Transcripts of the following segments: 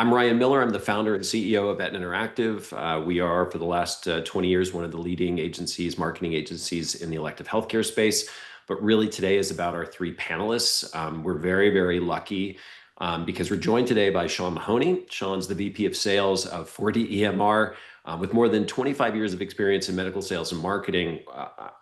I'm Ryan Miller. I'm the founder and CEO of Etna Interactive. We are, for the last 20 years, one of the leading agencies, marketing agencies in the elective healthcare space. But really today is about our three panelists. We're very, very lucky because we're joined today by Sean Mahoney. Sean's the VP of Sales of 4D EMR. With more than 25 years of experience in medical sales and marketing,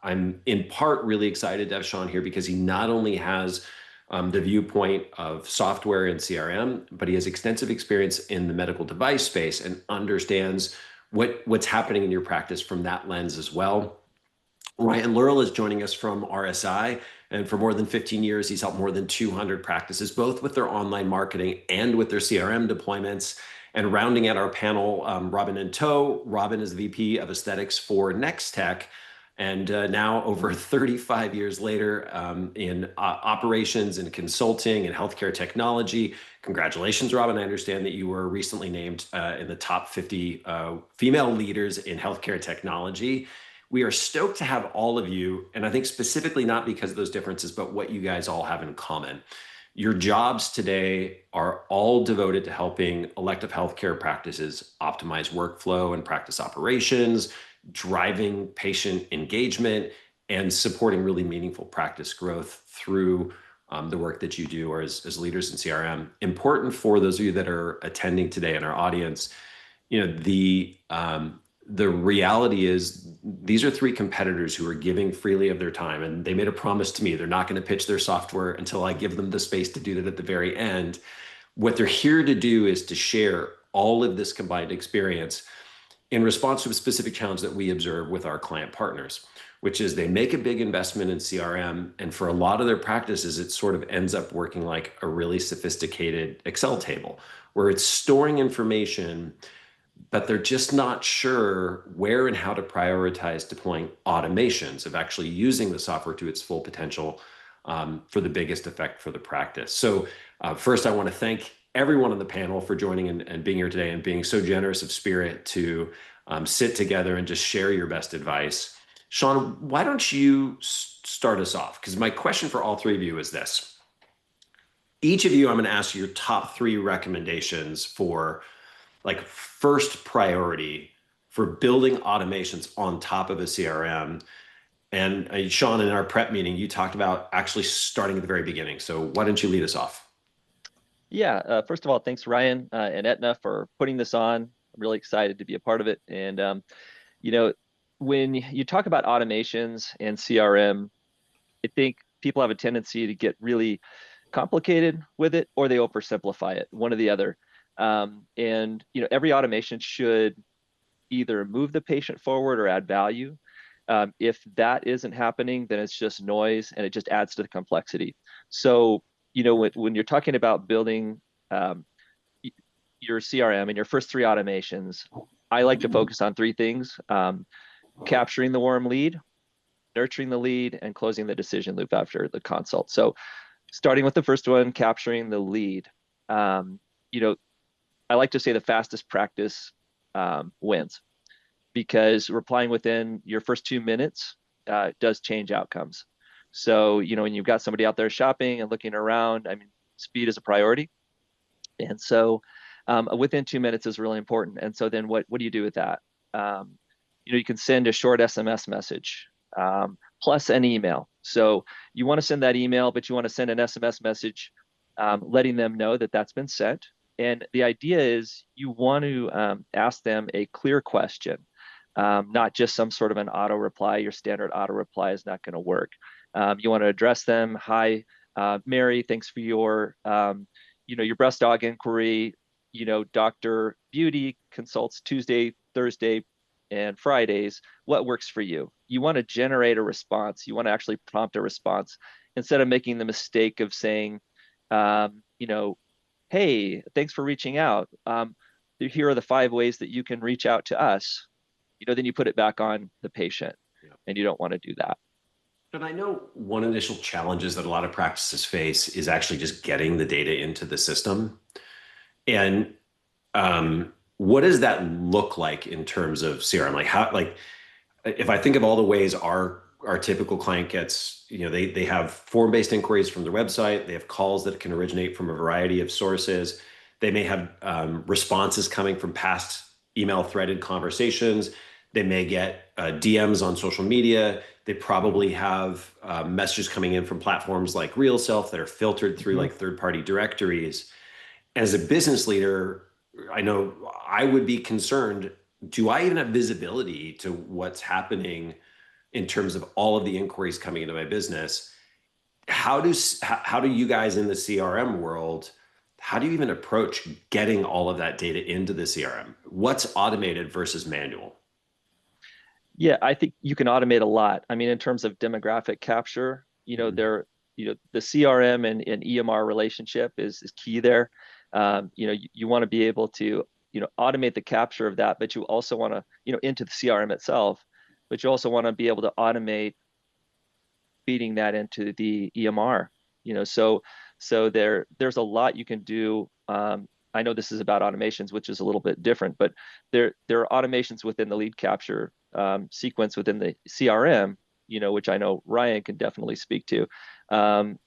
I'm in part really excited to have Sean here because he not only has the viewpoint of software and CRM, but he has extensive experience in the medical device space and understands what's happening in your practice from that lens as well. Ryan Lurl is joining us from RSI, and for more than 15 years, he's helped more than 200 practices, both with their online marketing and with their CRM deployments. And rounding out our panel, Robin Anteau. Robin is the VP of Aesthetics for Nextech, and now over 35 years later in operations and consulting and healthcare technology. Congratulations, Robin. I understand that you were recently named in the top 50 female leaders in healthcare technology. We are stoked to have all of you, and I think specifically not because of those differences, but what you guys all have in common. Your jobs today are all devoted to helping elective healthcare practices optimize workflow and practice operations, driving patient engagement, and supporting really meaningful practice growth through the work that you do or as leaders in CRM. Important for those of you that are attending today in our audience, the reality is these are three competitors who are giving freely of their time, and they made a promise to me. They're not going to pitch their software until I give them the space to do that at the very end. What they're here to do is to share all of this combined experience in response to a specific challenge that we observe with our client partners, which is they make a big investment in CRM, and for a lot of their practices, it sort of ends up working like a really sophisticated Excel table where it's storing information, but they're just not sure where and how to prioritize deploying automations of actually using the software to its full potential for the biggest effect for the practice. So first, I want to thank everyone on the panel for joining and being here today and being so generous of spirit to sit together and just share your best advice. Sean, why don't you start us off? Because my question for all three of you is this. Each of you, I'm going to ask you your top three recommendations for like first priority for building automations on top of a CRM. And Sean, in our prep meeting, you talked about actually starting at the very beginning. So why don't you lead us off? Yeah, first of all, thanks Ryan and Etna for putting this on. I'm really excited to be a part of it. And, when you talk about automations and CRM, I think people have a tendency to get really complicated with it, or they oversimplify it, one or the other. Every automation should either move the patient forward or add value. If that isn't happening, then it's just noise and it just adds to the complexity. So, when you're talking about building your CRM and your first three automations, I like to focus on three things: capturing the warm lead, nurturing the lead, and closing the decision loop after the consult. So starting with the first one, capturing the lead. I like to say the fastest practice wins, because replying within your first 2 minutes does change outcomes. So, when you've got somebody out there shopping and looking around, speed is a priority. And so within 2 minutes is really important. And so then what do you do with that? You can send a short SMS message plus an email. So you want to send that email, but you want to send an SMS message letting them know that that's been sent. And the idea is you want to ask them a clear question, not just some sort of an auto reply. Your standard auto reply is not going to work. You want to address them. Hi, Mary, thanks for your breast dog inquiry. Dr. Beauty consults Tuesday, Thursday, and Fridays. What works for you? You want to generate a response. You want to actually prompt a response instead of making the mistake of saying, hey, thanks for reaching out. Here are the 5 ways that you can reach out to us. Then you put it back on the patient, and you don't want to do that. And I know one initial challenges that a lot of practices face is actually just getting the data into the system. And what does that look like in terms of CRM? If I think of all the ways our typical client gets, they have form-based inquiries from their website. They have calls that can originate from a variety of sources. They may have responses coming from past email threaded conversations. They may get DMs on social media. They probably have messages coming in from platforms like RealSelf that are filtered through Mhm. like third-party directories. As a business leader, I know I would be concerned. Do I even have visibility to what's happening in terms of all of the inquiries coming into my business? How do you guys in the CRM world, how do you even approach getting all of that data into the CRM? What's automated versus manual? Yeah, I think you can automate a lot. I mean, in terms of demographic capture, Mhm. the CRM and EMR relationship is key there. You want to be able to, automate the capture of that, but you also want to, into the CRM itself, but you also want to be able to automate feeding that into the EMR. So there's a lot you can do. I know this is about automations, which is a little bit different, but there are automations within the lead capture sequence within the CRM, which I know Ryan can definitely speak to, um,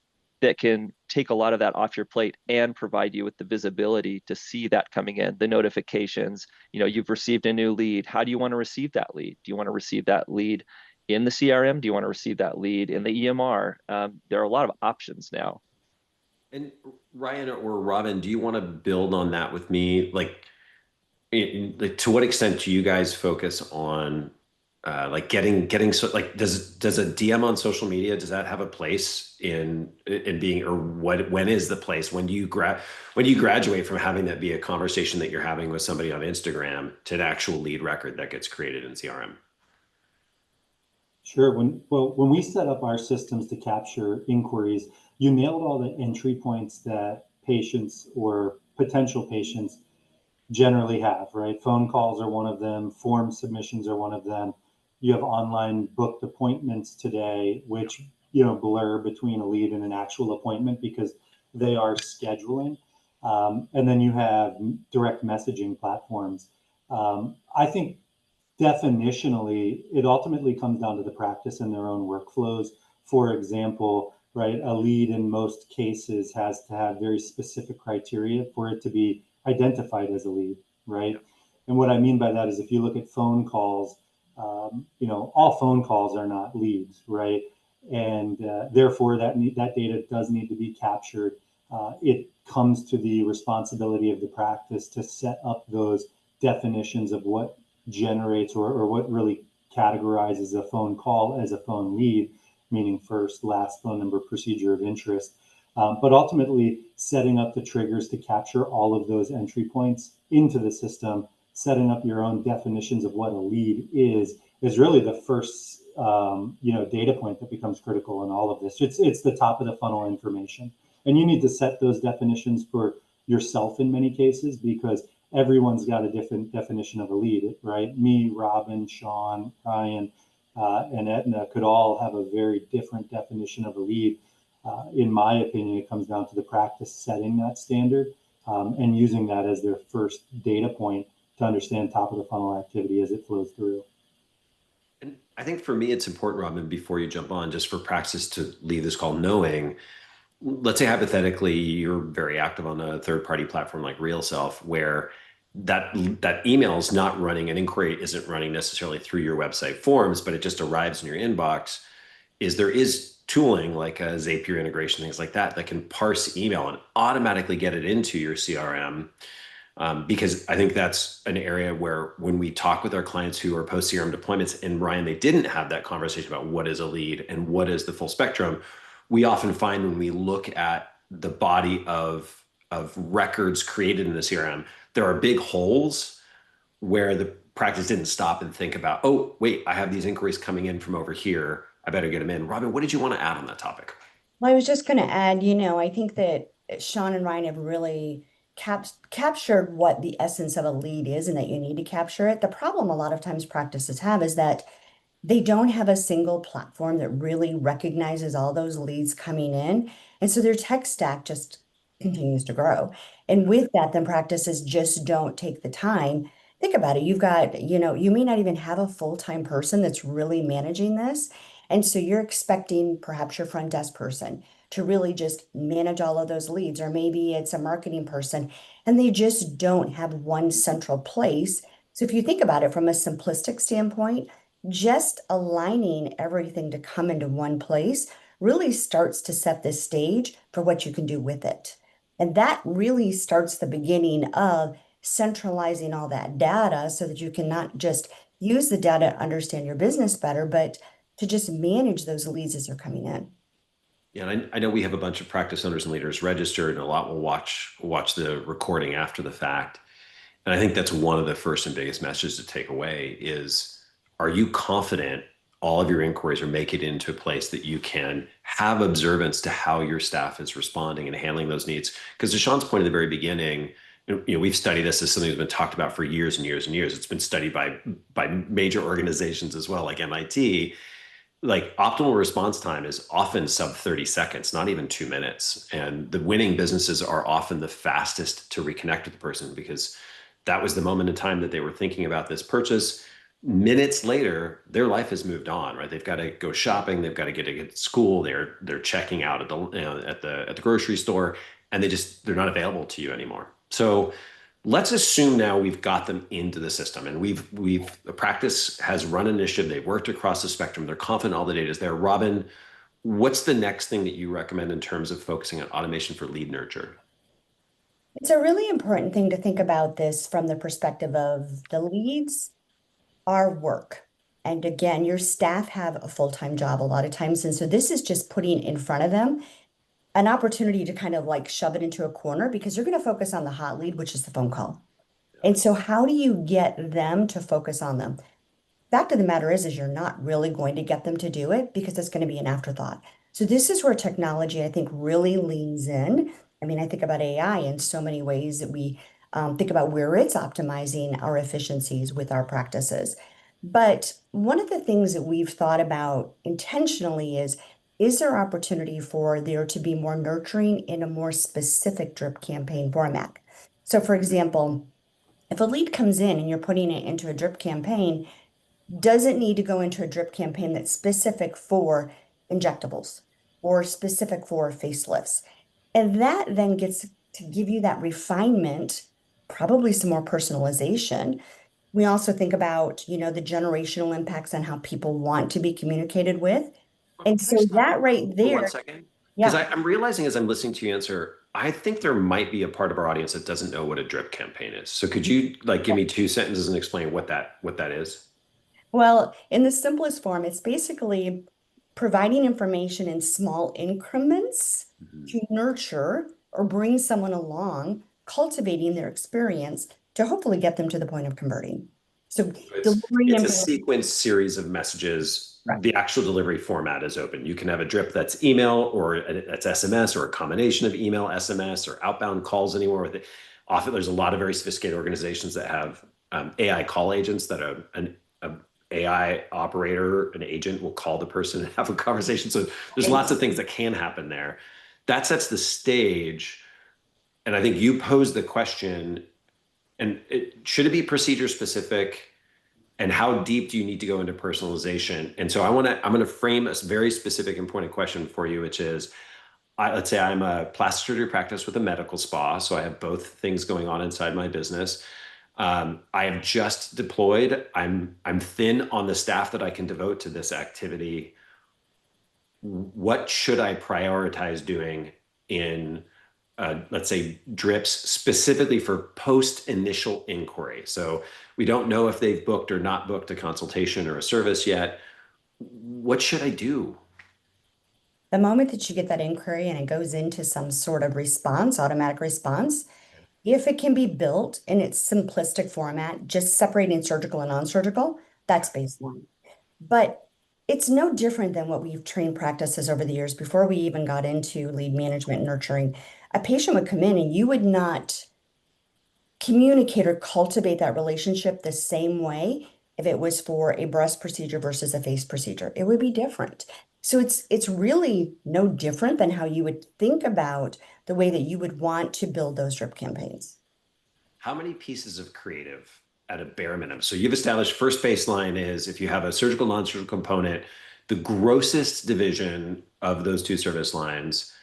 that can take a lot of that off your plate and provide you with the visibility to see that coming in, the notifications. You've received a new lead. How do you want to receive that lead? Do you want to receive that lead in the CRM? Do you want to receive that lead in the EMR? There are a lot of options now. And Ryan or Robin, do you want to build on that with me? Like, to what extent do you guys focus on like getting so like does a DM on social media, does that have a place in being, or when is the place, when do you graduate from having that be a conversation that you're having with somebody on Instagram to an actual lead record that gets created in CRM? Sure. When we set up our systems to capture inquiries, you nailed all the entry points that patients or potential patients generally have, right? Phone calls are one of them, form submissions are one of them. You have online booked appointments today, which, blur between a lead and an actual appointment because they are scheduling. And then you have direct messaging platforms. I think definitionally, it ultimately comes down to the practice and their own workflows. For example, right, a lead in most cases has to have very specific criteria for it to be identified as a lead, right? And what I mean by that is if you look at phone calls, all phone calls are not leads, right? And therefore, that data does need to be captured. It comes to the responsibility of the practice to set up those definitions of what generates or what really categorizes a phone call as a phone lead, meaning first, last phone number, procedure of interest. But ultimately, setting up the triggers to capture all of those entry points into the system, setting up your own definitions of what a lead is really the first data point that becomes critical in all of this. It's the top of the funnel information, and you need to set those definitions for yourself in many cases because everyone's got a different definition of a lead, right? Me, Robin, Sean, Ryan, and Etna could all have a very different definition of a lead. In my opinion, it comes down to the practice setting that standard and using that as their first data point to understand top of the funnel activity as it flows through. And I think for me, it's important, Robin, before you jump on, just for practice to leave this call knowing, let's say hypothetically you're very active on a third-party platform like RealSelf, where that email is not running, an inquiry isn't running necessarily through your website forms, but it just arrives in your inbox. There is tooling like a Zapier integration, things like that, that can parse email and automatically get it into your CRM. Because I think that's an area where when we talk with our clients who are post CRM deployments, and Ryan, they didn't have that conversation about what is a lead and what is the full spectrum. We often find when we look at the body of records created in the CRM, there are big holes where the practice didn't stop and think about, oh, wait, I have these inquiries coming in from over here. I better get them in. Robin, what did you want to add on that topic? Well, I was just going to add, I think that Sean and Ryan have really captured what the essence of a lead is and that you need to capture it. The problem a lot of times practices have is that they don't have a single platform that really recognizes all those leads coming in. And so their tech stack just continues to grow. And with that, then practices just don't take the time. Think about it. You've got, you may not even have a full-time person that's really managing this. And so you're expecting perhaps your front desk person to really just manage all of those leads, or maybe it's a marketing person and they just don't have one central place. So if you think about it from a simplistic standpoint, just aligning everything to come into one place really starts to set the stage for what you can do with it. And that really starts the beginning of centralizing all that data so that you can not just use the data to understand your business better, but to just manage those leads as they're coming in. Yeah, and I know we have a bunch of practice owners and leaders registered, and a lot will watch the recording after the fact. And I think that's one of the first and biggest messages to take away is, are you confident all of your inquiries are making it into a place that you can have observance to how your staff is responding and handling those needs? Because to Sean's point at the very beginning, we've studied this as something that's been talked about for years and years and years. It's been studied by major organizations as well, like MIT. Like optimal response time is often sub 30 seconds, not even 2 minutes. And the winning businesses are often the fastest to reconnect with the person because that was the moment in time that they were thinking about this purchase. Minutes later, their life has moved on, right? They've got to go shopping, they've got to get to school, they're checking out at the grocery store, and they're not available to you anymore. So let's assume now we've got them into the system, and the practice has run an initiative. They've worked across the spectrum. They're confident all the data is there. Robin, what's the next thing that you recommend in terms of focusing on automation for lead nurture? It's a really important thing to think about this from the perspective of the leads are work. And again, your staff have a full-time job a lot of times. And so this is just putting in front of them an opportunity to kind of like shove it into a corner because you're going to focus on the hot lead, which is the phone call. And so how do you get them to focus on them? Fact of the matter is you're not really going to get them to do it because it's going to be an afterthought. So this is where technology, I think, really leans in. I mean, I think about AI in so many ways that we think about where it's optimizing our efficiencies with our practices. But one of the things that we've thought about intentionally is there opportunity for there to be more nurturing in a more specific drip campaign format? So for example, if a lead comes in and you're putting it into a drip campaign, does it need to go into a drip campaign that's specific for injectables or specific for facelifts? And that then gets to give you that refinement, probably some more personalization. We also think about, the generational impacts on how people want to be communicated with. And Can I so stop that right for 1 there, second? Because yeah. I'm realizing as I'm listening to you answer, I think there might be a part of our audience that doesn't know what a drip campaign is. So could you give me 2 sentences and explain what that is? Well, in the simplest form, it's basically providing information in small increments Mhm. to nurture or bring someone along, cultivating their experience to hopefully get them to the point of converting. So delivering It's a information. sequence series of messages. Right. The actual delivery format is open. You can have a drip that's email or that's SMS or a combination of email, SMS, or outbound calls anywhere with it. Often there's a lot of very sophisticated organizations that have AI call agents that an AI operator, an agent will call the person and have a conversation. So there's lots of things that can happen there. That sets the stage. And I think you posed the question, and should it be procedure specific? And how deep do you need to go into personalization? And so I'm going to frame a very specific and pointed question for you, which is, let's say I'm a plastic surgery practice with a medical spa. So I have both things going on inside my business. I have just deployed. I'm thin on the staff that I can devote to this activity. What should I prioritize doing in let's say drips specifically for post initial inquiry? So we don't know if they've booked or not booked a consultation or a service yet. What should I do? The moment that you get that inquiry and it goes into some sort of response, automatic response, if it can be built in its simplistic format, just separating surgical and non-surgical, that's baseline. But it's no different than what we've trained practices over the years before we even got into lead management and nurturing. A patient would come in and you would not communicate or cultivate that relationship the same way if it was for a breast procedure versus a face procedure. It would be different. So it's really no different than how you would think about the way that you would want to build those drip campaigns. How many pieces of creative at a bare minimum? So you've established first baseline is if you have a surgical, non-surgical component, the grossest division of those two service lines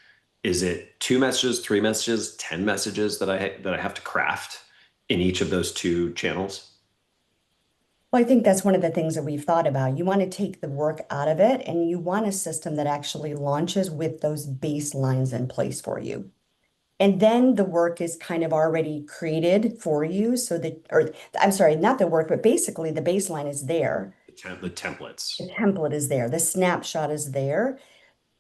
Is it 2 messages, 3 messages, 10 messages that I have to craft in each of those 2 channels? Well, I think that's one of the things that we've thought about. You want to take the work out of it, and you want a system that actually launches with those baselines in place for you. And then the work is kind of already created for you so that, or I'm sorry, not the work, but basically the baseline is there. The templates. The template is there. The snapshot is there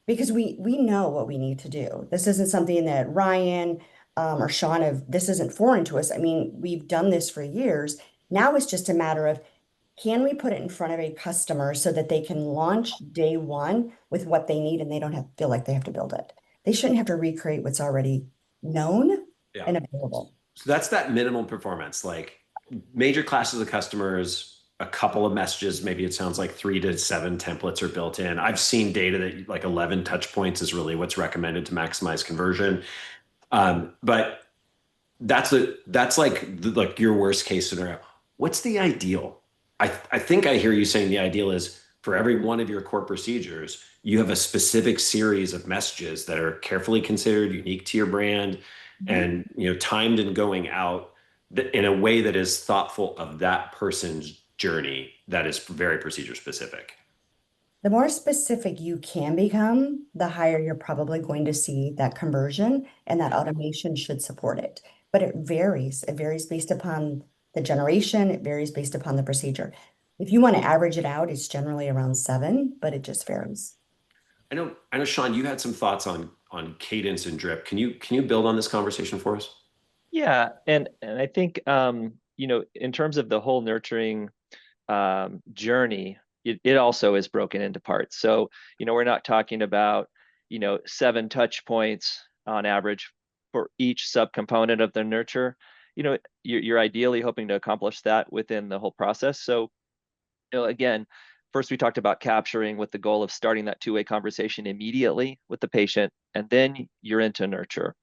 because we know what we need to do. This isn't something that Ryan or Sean have, this isn't foreign to us. I mean, we've done this for years. Now it's just a matter of can we put it in front of a customer so that they can launch day one with what they need and they don't have feel like they have to build it. They shouldn't have to recreate what's already known Yeah. and available. So that's that minimum performance, like major classes of customers, a couple of messages, maybe it sounds like 3 to 7 templates are built in. I've seen data that like 11 touch points is really what's recommended to maximize conversion. But that's like your worst case scenario. What's the ideal? I think I hear you saying the ideal is for every one of your core procedures, you have a specific series of messages that are carefully considered, unique to your brand, and timed and going out in a way that is thoughtful of that person's journey that is very procedure specific. The more specific you can become, the higher you're probably going to see that conversion, and that automation should support it. But it varies. It varies based upon the generation, it varies based upon the procedure. If you want to average it out, it's generally around 7, but it just varies. I know, Sean, you had some thoughts on cadence and drip. Can you build on this conversation for us? Yeah, and I think in terms of the whole nurturing journey, it also is broken into parts. So, we're not talking about, 7 touch points on average for each subcomponent of the nurture. You're ideally hoping to accomplish that within the whole process. So, again, first we talked about capturing with the goal of starting that two-way conversation immediately with the patient, and then you're into nurture.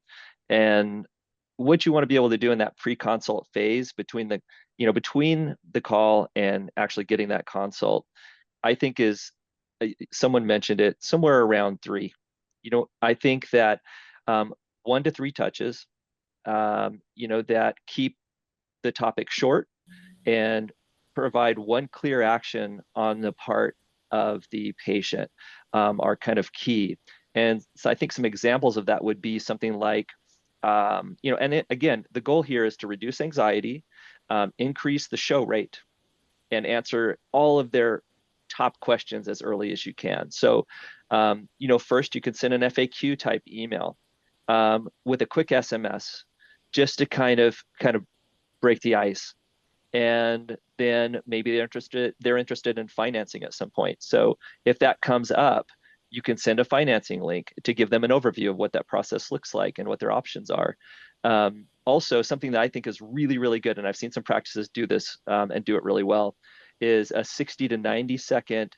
And what you want to be able to do in that pre-consult phase between the call and actually getting that consult, I think is someone mentioned it somewhere around 3. I think that 1 to 3 touches, that keep the topic short and provide one clear action on the part of the patient are kind of key. And so I think some examples of that would be something like, again, the goal here is to reduce anxiety, increase the show rate, and answer all of their top questions as early as you can. So, first you could send an FAQ type email with a quick SMS just to kind of break the ice. And then maybe they're interested in financing at some point. So if that comes up, you can send a financing link to give them an overview of what that process looks like and what their options are. Also, something that I think is really, really good, and I've seen some practices do this and do it really well, is a 60 to 90 second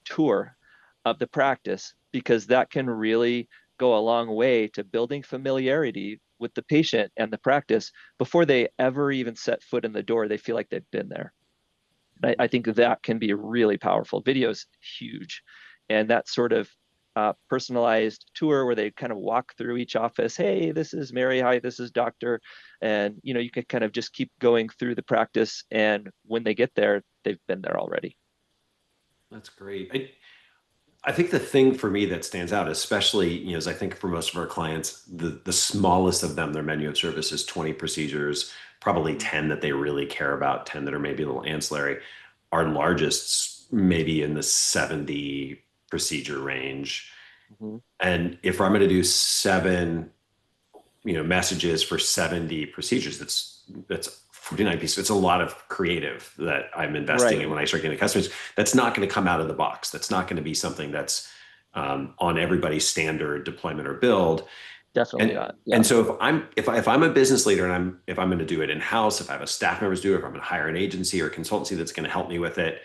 tour of the practice, because that can really go a long way to building familiarity with the patient and the practice before they ever even set foot in the door. They feel like they've been there. I think that can be really powerful. Video's huge. And that sort of personalized tour where they kind of walk through each office. Hey, this is Mary. Hi, this is Doctor. And, you can kind of just keep going through the practice. And when they get there, they've been there already. That's great. I think the thing for me that stands out, especially, as I think for most of our clients, the smallest of them, their menu of service is 20 procedures, probably 10 that they really care about, 10 that are maybe a little ancillary. Our largest maybe in the 70 procedure range. Mm-hmm. And if I'm going to do 7, messages for 70 procedures, that's 49 pieces. It's a lot of creative that I'm investing in when I start getting customers. That's not going to come out of the box. That's not going to be something that's on everybody's standard deployment or build. Definitely not. Yeah. And so if I'm a business leader and if I'm going to do it in-house, if I have a staff members do it, if I'm going to hire an agency or a consultancy that's going to help me with it,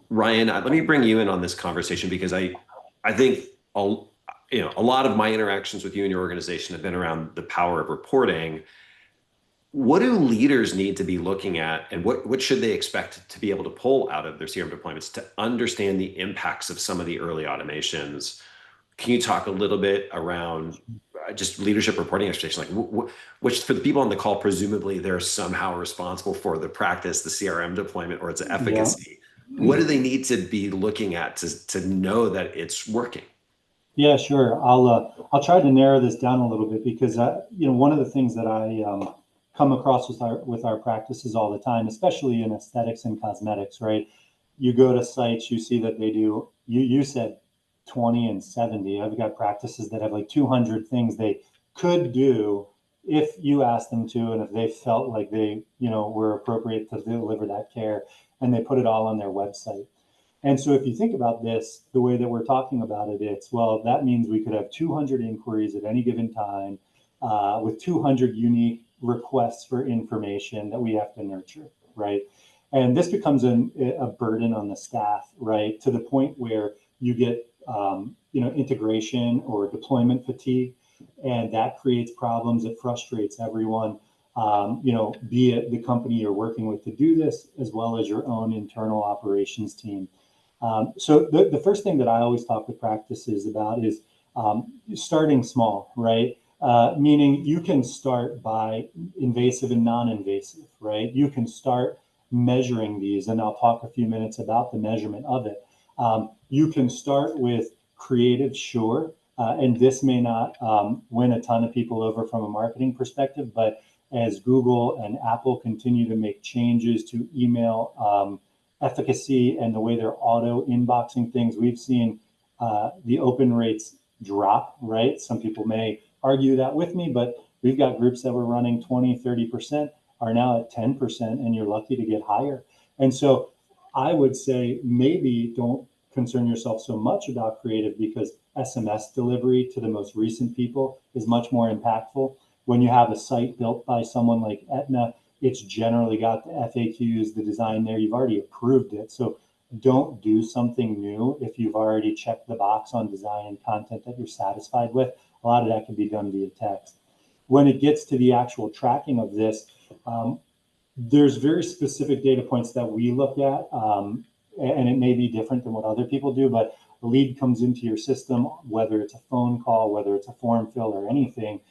Ryan, let me bring you in on this conversation, because I think a lot of my interactions with you and your organization have been around the power of reporting. What do leaders need to be looking at, and what should they expect to be able to pull out of their CRM deployments to understand the impacts of some of the early automations? Can you talk a little bit around just leadership reporting expectations? Like, which for the people on the call, presumably they're somehow responsible for the practice, the CRM deployment, or its efficacy. Yeah. What do they need to be looking at to know that it's working? Yeah, sure. I'll try to narrow this down a little bit because one of the things that I come across with our practices all the time, especially in aesthetics and cosmetics, right? You go to sites, you see that they do. You said 20 and 70. I've got practices that have like 200 things they could do if you asked them to, and if they felt like they were appropriate to deliver that care, and they put it all on their website. And so if you think about this, the way that we're talking about it, well, that means we could have 200 inquiries at any given time with 200 unique requests for information that we have to nurture, right? And this becomes a burden on the staff, right? To the point where you get, integration or deployment fatigue, and that creates problems. It frustrates everyone. Be it the company you're working with to do this, as well as your own internal operations team. So the first thing that I always talk to practices about is starting small, right? Meaning you can start by invasive and non-invasive, right? You can start measuring these, and I'll talk a few minutes about the measurement of it. You can start with creative, sure, and this may not win a ton of people over from a marketing perspective, but as Google and Apple continue to make changes to email efficacy and the way they're auto inboxing things, we've seen the open rates drop, right? Some people may argue that with me, but we've got groups that were running 20, 30% are now at 10%, and you're lucky to get higher. And so I would say maybe don't concern yourself so much about creative, because SMS delivery to the most recent people is much more impactful. When you have a site built by someone like Etna, it's generally got the FAQs, the design there. You've already approved it. So don't do something new if you've already checked the box on design and content that you're satisfied with. A lot of that can be done via text. When it gets to the actual tracking of this, there's very specific data points that we look at, and it may be different than what other people do, but a lead comes into your system, whether it's a phone call, whether it's a form fill or anything.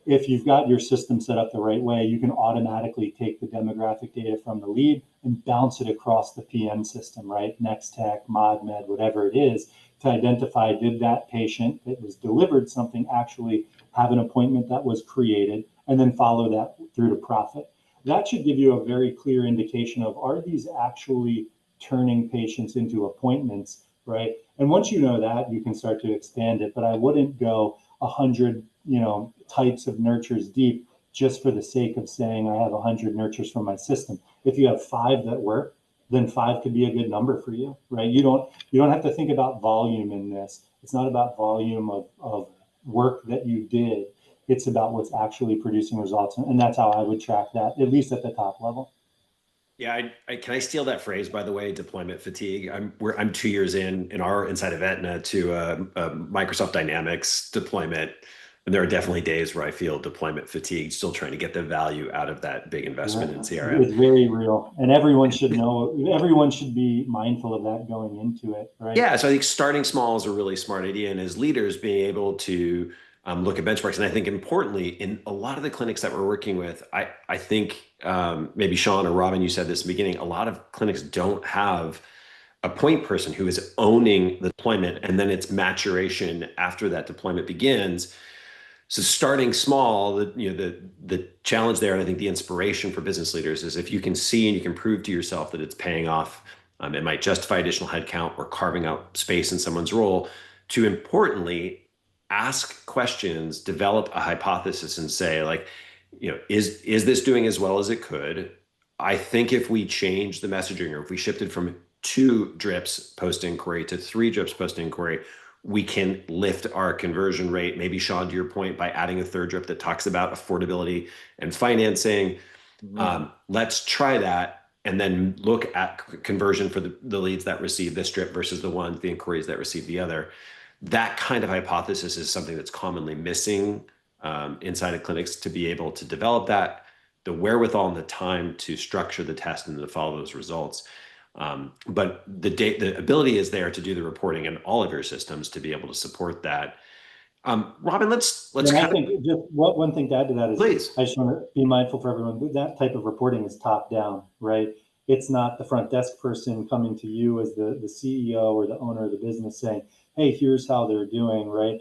If you've got your system set up the right way, you can automatically take the demographic data from the lead and bounce it across the PM system, right? Nextech, ModMed, whatever it is, to identify, did that patient that was delivered something actually have an appointment that was created, and then follow that through to profit. That should give you a very clear indication of, are these actually turning patients into appointments, right? And once you know that, you can start to expand it. But I wouldn't go 100, types of nurtures deep just for the sake of saying I have 100 nurtures from my system. If you have 5 that work, then 5 could be a good number for you, right? You don't have to think about volume in this. It's not about volume of work that you did. It's about what's actually producing results, and that's how I would track that, at least at the top level. Yeah, can I steal that phrase, by the way, deployment fatigue? I'm 2 years in our inside of Etna to a Microsoft Dynamics deployment, and there are definitely days where I feel deployment fatigue, still trying to get the value out of that big investment in CRM. It's very real, and everyone should know. Everyone should be mindful of that going into it, right? Yeah, so I think starting small is a really smart idea, and as leaders, being able to look at benchmarks. And I think importantly, in a lot of the clinics that we're working with, I think maybe Sean or Robin, you said this in the beginning, a lot of clinics don't have a point person who is owning the deployment, and then its maturation after that deployment begins. So starting small, the challenge there, and I think the inspiration for business leaders is if you can see and you can prove to yourself that it's paying off, it might justify additional headcount or carving out space in someone's role, to importantly ask questions, develop a hypothesis, and say, like, is this doing as well as it could? I think if we change the messaging, or if we shifted from 2 drips post inquiry to 3 drips post inquiry, we can lift our conversion rate. Maybe, Sean, to your point, by adding a 3rd drip that talks about affordability and financing. Let's try that, and then look at conversion for the leads that receive this drip versus the inquiries that receive the other. That kind of hypothesis is something that's commonly missing inside of clinics, to be able to develop that, the wherewithal and the time to structure the test and to follow those results. But the ability is there to do the reporting in all of your systems to be able to support that. Robin, let's And I kind of, think just one thing to add to that is please. I just want to be mindful for everyone that that type of reporting is top down, right? It's not the front desk person coming to you as the CEO or the owner of the business saying, "Hey, here's how they're doing," right?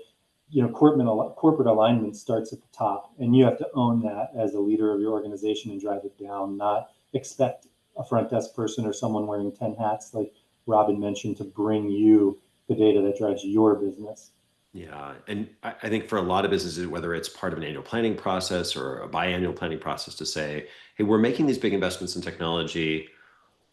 You know, corporate alignment starts at the top, and you have to own that as a leader of your organization and drive it down, not expect a front desk person or someone wearing 10 hats, like Robin mentioned, to bring you the data that drives your business. Yeah, and I think for a lot of businesses, whether it's part of an annual planning process or a biannual planning process, to say, hey, we're making these big investments in technology.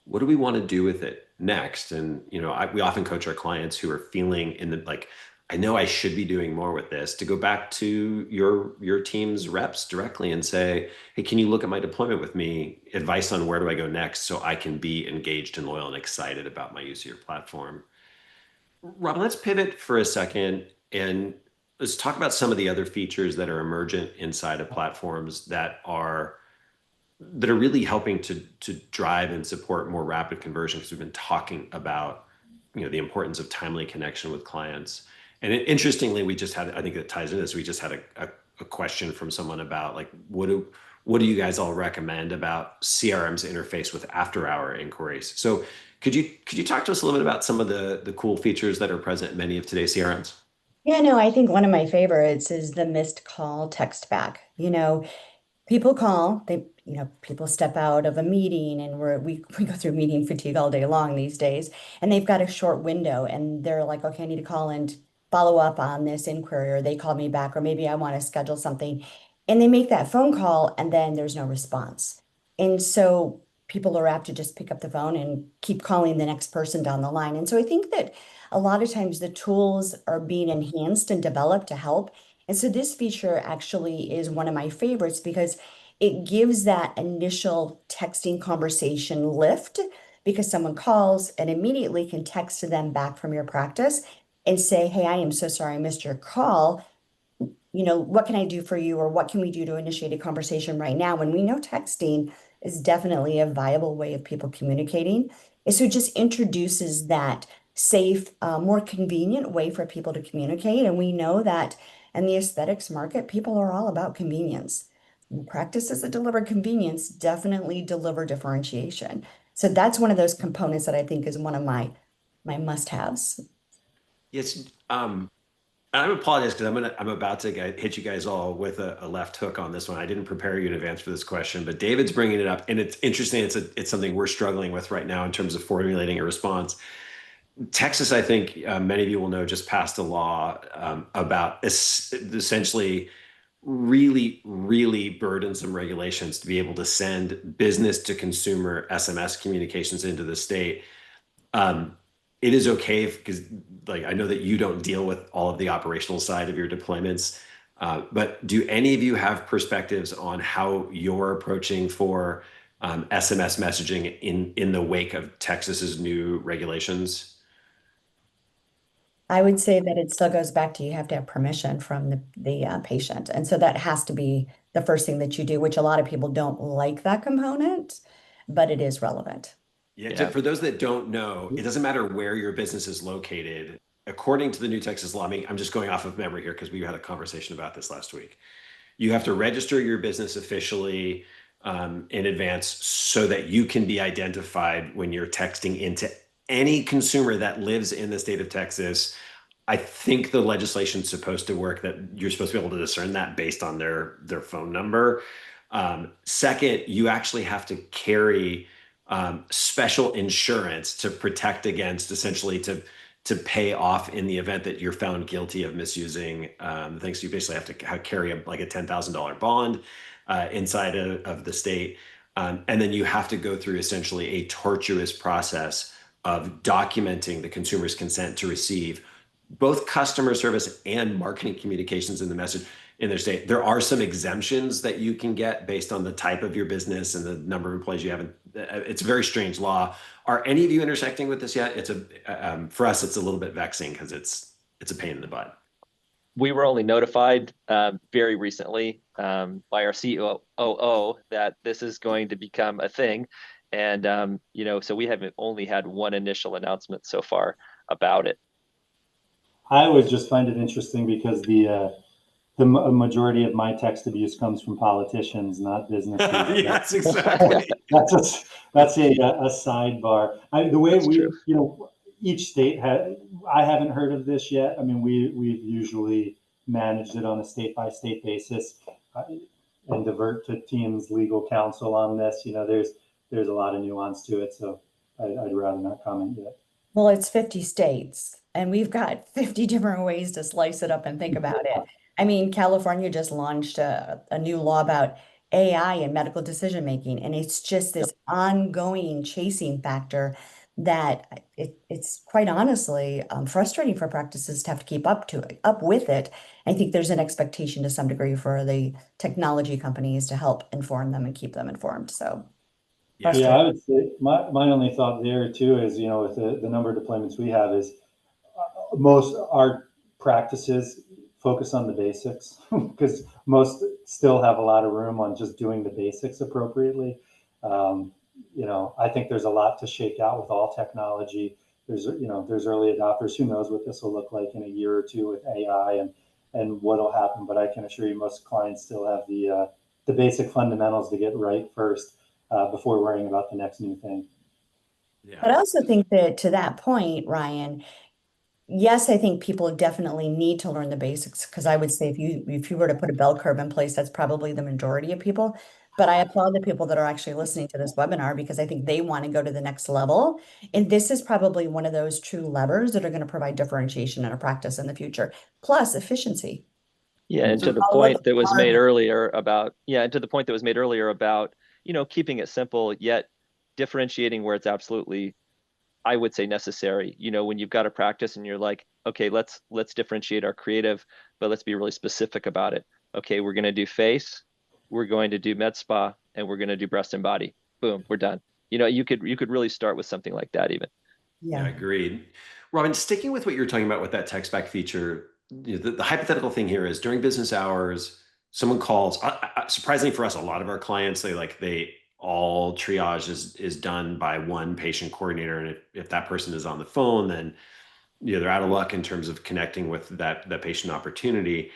What do we want to do with it next? And we often coach our clients who are feeling in the like, I know I should be doing more with this, to go back to your team's reps directly and say, hey, can you look at my deployment with me? Advice on where do I go next so I can be engaged and loyal and excited about my use of your platform. Rob, let's pivot for a second and let's talk about some of the other features that are emergent inside of platforms that are really helping to drive and support more rapid conversion, because we've been talking about the importance of timely connection with clients. And interestingly, we just had, I think it ties into this, we just had a question from someone about like, what do you guys all recommend about CRM's interface with after hour inquiries? So could you talk to us a little bit about some of the cool features that are present in many of today's CRMs? Yeah, no, I think one of my favorites is the missed call text back. People call, people step out of a meeting and we go through meeting fatigue all day long these days, and they've got a short window and they're like, okay, I need to call and follow up on this inquiry, or they called me back, or maybe I want to schedule something. And they make that phone call and then there's no response. And so people are apt to just pick up the phone and keep calling the next person down the line. And so I think that a lot of times the tools are being enhanced and developed to help. And so this feature actually is one of my favorites because it gives that initial texting conversation lift, because someone calls and immediately can text to them back from your practice and say, hey, I am so sorry I missed your call. What can I do for you? Or what can we do to initiate a conversation right now? When we know texting is definitely a viable way of people communicating. And so it just introduces that safe, more convenient way for people to communicate. And we know that in the aesthetics market, people are all about convenience. Practices that deliver convenience definitely deliver differentiation. So that's one of those components that I think is one of my must-haves. Yes. I apologize because I'm about to hit you guys all with a left hook on this one. I didn't prepare you in advance for this question, but David's bringing it up, and it's interesting. It's something we're struggling with right now in terms of formulating a response. Texas, I think many of you will know, just passed a law about essentially really, really burdensome regulations to be able to send business to consumer SMS communications into the state. Um, it is okay because like I know that you don't deal with all of the operational side of your deployments, but do any of you have perspectives on how you're approaching for SMS messaging in the wake of Texas's new regulations? I would say that it still goes back to you have to have permission from the patient. And so that has to be the first thing that you do, which a lot of people don't like that component, but it is relevant. Yeah, Yeah. for those that don't know, it doesn't matter where your business is located. According to the new Texas law, I'm just going off of memory here because we had a conversation about this last week. You have to register your business officially in advance so that you can be identified when you're texting into any consumer that lives in the state of Texas. I think the legislation's supposed to work that you're supposed to be able to discern that based on their phone number. Second, you actually have to carry special insurance to protect against essentially to pay off in the event that you're found guilty of misusing things. So you basically have to carry like a $10,000 bond inside of the state. And then you have to go through essentially a tortuous process of documenting the consumer's consent to receive both customer service and marketing communications in the message in their state. There are some exemptions that you can get based on the type of your business and the number of employees you have. It's a very strange law. Are any of you intersecting with this yet? For us, it's a little bit vexing because it's a pain in the butt. We were only notified very recently by our COO that this is going to become a thing. And so we haven't only had one initial announcement so far about it. I always just find it interesting because the majority of my text abuse comes from politicians, not businesses. Yes, exactly. That's a sidebar. The way That's true. each state had. I haven't heard of this yet. I mean, we've usually managed it on a state by state basis, and divert to teams legal counsel on this. There's a lot of nuance to it, so I'd rather not comment yet. Well, it's 50 states, and we've got 50 different ways to slice it up and think about it. I mean, California just launched a new law about AI and medical decision making, and it's just Yep. this ongoing chasing factor that it's quite honestly frustrating for practices to have to keep up with it. I think there's an expectation to some degree for the technology companies to help inform them and keep them informed. So Yeah. Yeah, I frustrating. would say my only thought there too is, with the number of deployments we have is most our practices focus on the basics because most still have a lot of room on just doing the basics appropriately. Um, I think there's a lot to shake out with all technology. There's early adopters. Who knows what this will look like in a year or two with AI and what'll happen. But I can assure you, most clients still have the basic fundamentals to get right first before worrying about the next new thing. But Yeah. I also think that to that point, Ryan, yes, I think people definitely need to learn the basics because I would say if you were to put a bell curve in place, that's probably the majority of people. But I applaud the people that are actually listening to this webinar because I think they want to go to the next level. And this is probably one of those true levers that are going to provide differentiation in a practice in the future, plus efficiency. Yeah, and to So the All point looking that was made hard. earlier about, keeping it simple yet differentiating where it's absolutely, I would say, necessary. When you've got a practice and you're like, okay, let's differentiate our creative, but let's be really specific about it. Okay, we're going to do face, we're going to do med spa, and we're going to do breast and body. Boom, we're done. You could really start with something like that even. yeah, Yeah. agreed. Robin, sticking with what you're talking about with that text back feature, the hypothetical thing here is during business hours, someone calls. Surprisingly for us, a lot of our clients, they all triage is done by one patient coordinator, and if that person is on the phone, then they're out of luck in terms of connecting with that patient opportunity.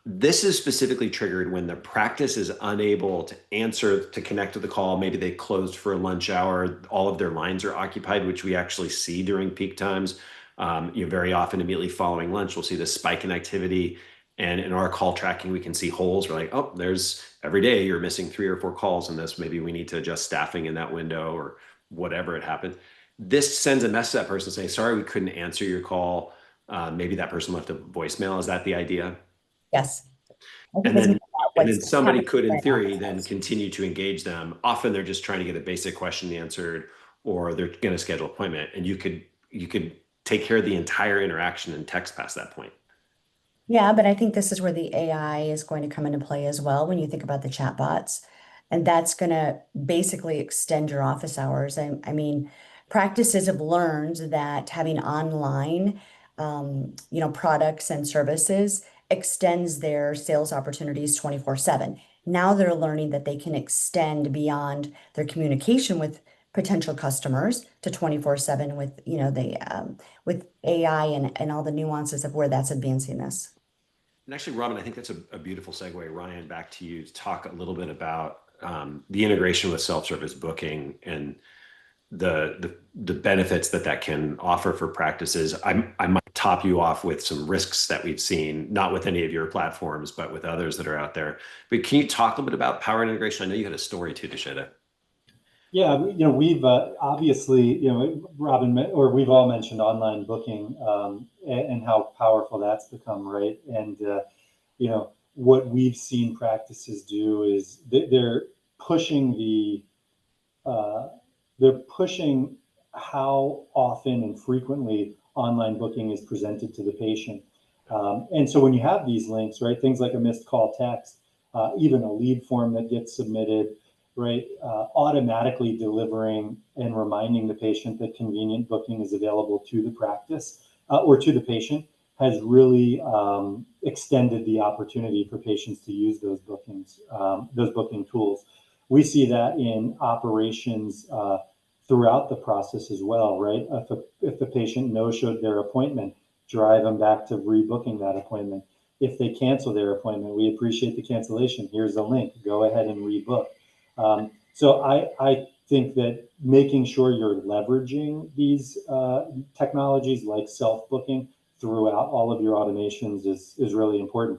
This is specifically triggered when the practice is unable to answer to connect to the call. Maybe they closed for a lunch hour. All of their lines are occupied, which we actually see during peak times. Very often immediately following lunch, we'll see this spike in activity. And in our call tracking, we can see holes. We're like, oh, there's every day you're missing 3 or 4 calls in this. Maybe we need to adjust staffing in that window or whatever it happened. This sends a message to that person saying, sorry, we couldn't answer your call. Maybe that person left a voicemail. Is that the idea? Yes. I think And as we then think about and then what's somebody happening could, in right now. theory, then continue to engage them. Often they're just trying to get a basic question answered, or they're going to schedule an appointment. And you could take care of the entire interaction in text past that point. Yeah, but I think this is where the AI is going to come into play as well when you think about the chatbots. And that's going to basically extend your office hours. I mean, practices have learned that having online, products and services extends their sales opportunities 24/7. Now they're learning that they can extend beyond their communication with potential customers to 24/7 with, with AI and all the nuances of where that's advancing us. And actually, Robin, I think that's a beautiful segue. Ryan, back to you to talk a little bit about the integration with self-service booking and the benefits that can offer for practices. I might top you off with some risks that we've seen, not with any of your platforms, but with others that are out there. But can you talk a little bit about power integration? I know you had a story too to share that. Yeah, we've obviously, Robin, or we've all mentioned online booking and how powerful that's become, right? And what we've seen practices do is they're pushing uh, they're pushing how often and frequently online booking is presented to the patient. And so when you have these links, right, things like a missed call text, even a lead form that gets submitted, right, automatically delivering and reminding the patient that convenient booking is available to the practice or to the patient has really extended the opportunity for patients to use those booking tools. we see that in operations throughout the process as well, right? If the patient no-showed their appointment, drive them back to rebooking that appointment. If they cancel their appointment, we appreciate the cancellation. Here's the link. Go ahead and rebook. So I think that making sure you're leveraging these technologies like self-booking throughout all of your automations is really important.